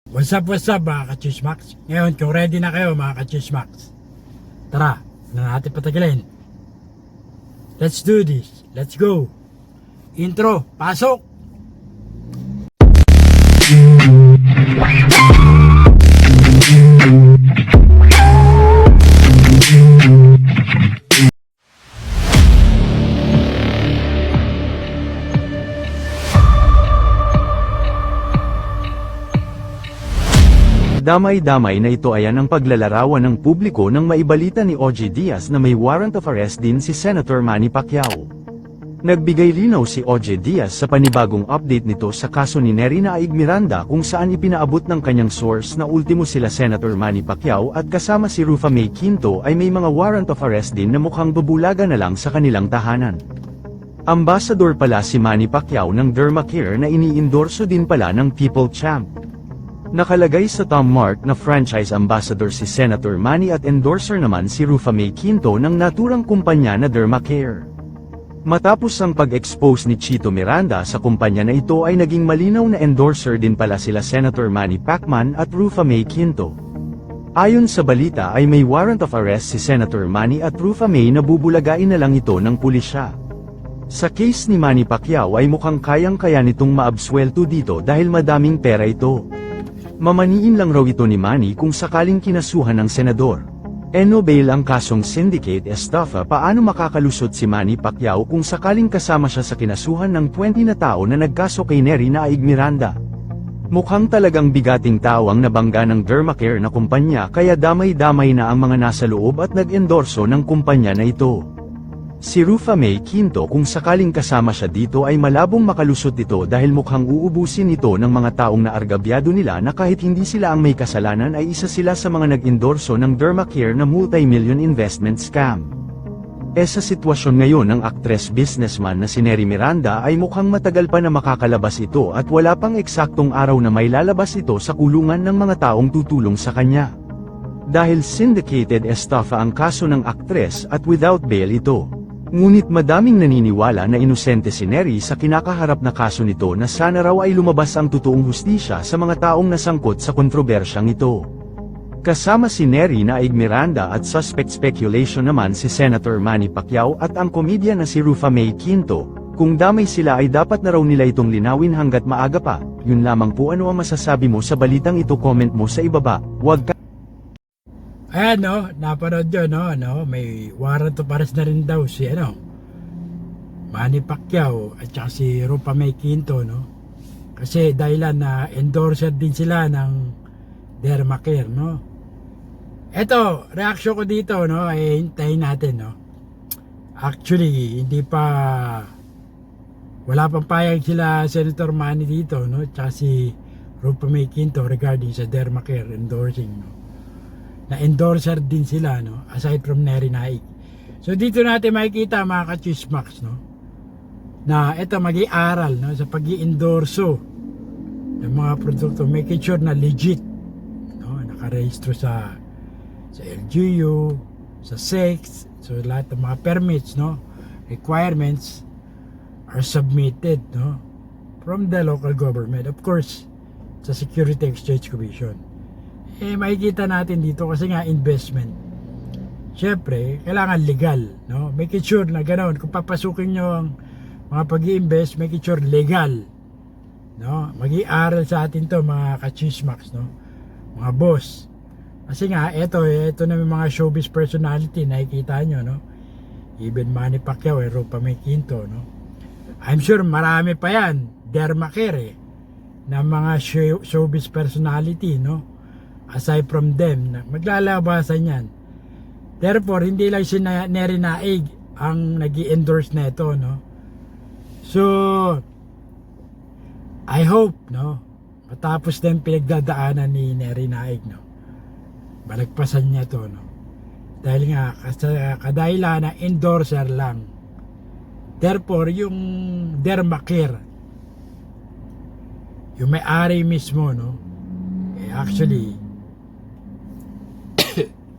What's up mga ka-Chismax? Ngayon, kung ready na kayo mga ka-Chismax, tara, na natin patagalin. Let's do this. Let's go. Intro, pasok! Damay-damay na ito ayan ang paglalarawan ng publiko nang maibalita ni OJ Diaz na may warrant of arrest din si Senator Manny Pacquiao. Nagbigay linaw si OJ Diaz sa panibagong update nito sa kaso ni Nery Naig Miranda kung saan ipinaabot ng kanyang source na ultimo sila Senator Manny Pacquiao at kasama si Rufa May Quinto ay may mga warrant of arrest din na mukhang babulaga na lang sa kanilang tahanan. Ambassador pala si Manny Pacquiao ng Dermacare na iniindorso din pala ng People Champ. Nakalagay sa Tom Mark na franchise ambassador si Senator Manny at endorser naman si Rufa May Quinto ng naturang kumpanya na Dermacare. Matapos ang pag-expose ni Chito Miranda sa kumpanya na ito ay naging malinaw na endorser din pala sila Senator Manny Pacman at Rufa May Quinto. Ayon sa balita ay may warrant of arrest si Senator Manny at Rufa May na bubulagain na lang ito ng pulisya. Sa case ni Manny Pacquiao ay mukhang kayang-kaya nitong maabswelto dito dahil madaming pera ito. Mamaniin lang raw ito ni Manny kung sakaling kinasuhan ng senador. No bail ang kasong syndicate estafa. Paano makakalusot si Manny Pacquiao kung sakaling kasama siya sa kinasuhan ng 20 na tao na nagkaso kay Nery Naig Miranda? Mukhang talagang bigating tao ang nabangga ng Dermacare na kumpanya kaya damay-damay na ang mga nasa loob at nag-endorso ng kumpanya na ito. Si Rufa May Quinto kung sakaling kasama siya dito ay malabong makalusot ito dahil mukhang uubusin ito ng mga taong naargabyado nila na kahit hindi sila ang may kasalanan ay isa sila sa mga nag-endorso ng Dermacare na multi-million investment scam. Sa sitwasyon ngayon ng actress businessman na si Nery Miranda ay mukhang matagal pa na makakalabas ito at wala pang eksaktong araw na may lalabas ito sa kulungan ng mga taong tutulong sa kanya. Dahil syndicated estafa ang kaso ng actress at without bail ito. Ngunit madaming naniniwala na inosente si Nery sa kinakaharap na kaso nito na sana raw ay lumabas ang totoong hustisya sa mga taong nasangkot sa kontrobersyang ito. Kasama si Nery Naig Miranda at suspect speculation naman si Senator Manny Pacquiao at ang komedya na si Rufa May Quinto. Kung damay sila ay dapat na raw nila itong linawin hanggat maaga pa. Yun lamang po. Ano ang masasabi mo sa balitang ito? Comment mo sa ibaba. Huwag ka Ayan napanood nyo may warrant of arrest na rin daw si Manny Pacquiao at saka si Rufa May Quinto kasi dahilan na endorser din sila ng Dermacare Eto, reaction ko dito ay hintayin natin Actually, wala pang payag sila Senator Manny dito at saka si Rufa May Quinto regarding sa Dermacare endorsing na endorser din sila aside from Nery Naig. So dito natin makikita mga ka-Chismax na ito mag-iaral sa pag-i-endorso ng mga produkto, make sure na legit nakarehistro sa LGU, sa SEX, so lahat ng mga permits requirements are submitted from the local government, of course sa Security Exchange Commission. Makikita natin dito kasi nga investment. Siyempre, kailangan legal, Make sure na ganoon. Kung papasukin nyo ang mga pag-i-invest, make sure legal, Mag-i-aral sa atin to mga ka-Chismax, Mga boss. Kasi nga, ito na may mga showbiz personality, nakikita nyo, Even Manny Pacquiao, Rufa May Quinto, I'm sure marami pa yan, Dermacare, na mga showbiz personality, aside from them, maglalabasan yan. Therefore, hindi lang si Nery Naig ang nag-i-endorse na ito, So, I hope, matapos na yung pinagdadaanan ni Nery Naig, balagpasan niya to, Dahil nga, kadahilan na endorser lang. Therefore, yung Dermacare, yung may-ari mismo, actually,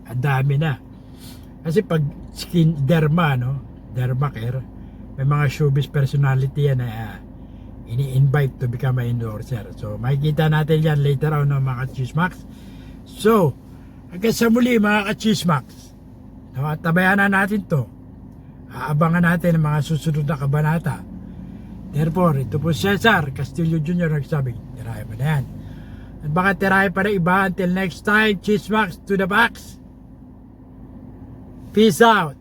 ang dami na. Kasi pag Dermacare, may mga showbiz personality yan na ini-invite to become an endorser. So makikita natin yan later on no, mga Chismax. So hanggang sa muli mga Chismax, tabayan na natin to. Aabangan natin ang mga susunod na kabanata. Therefore, ito po Cesar Castillo Jr. nagsabi, tirahin mo na yan. At baka tirahin pa na iba. Until next time, Chismax to the box. Peace out.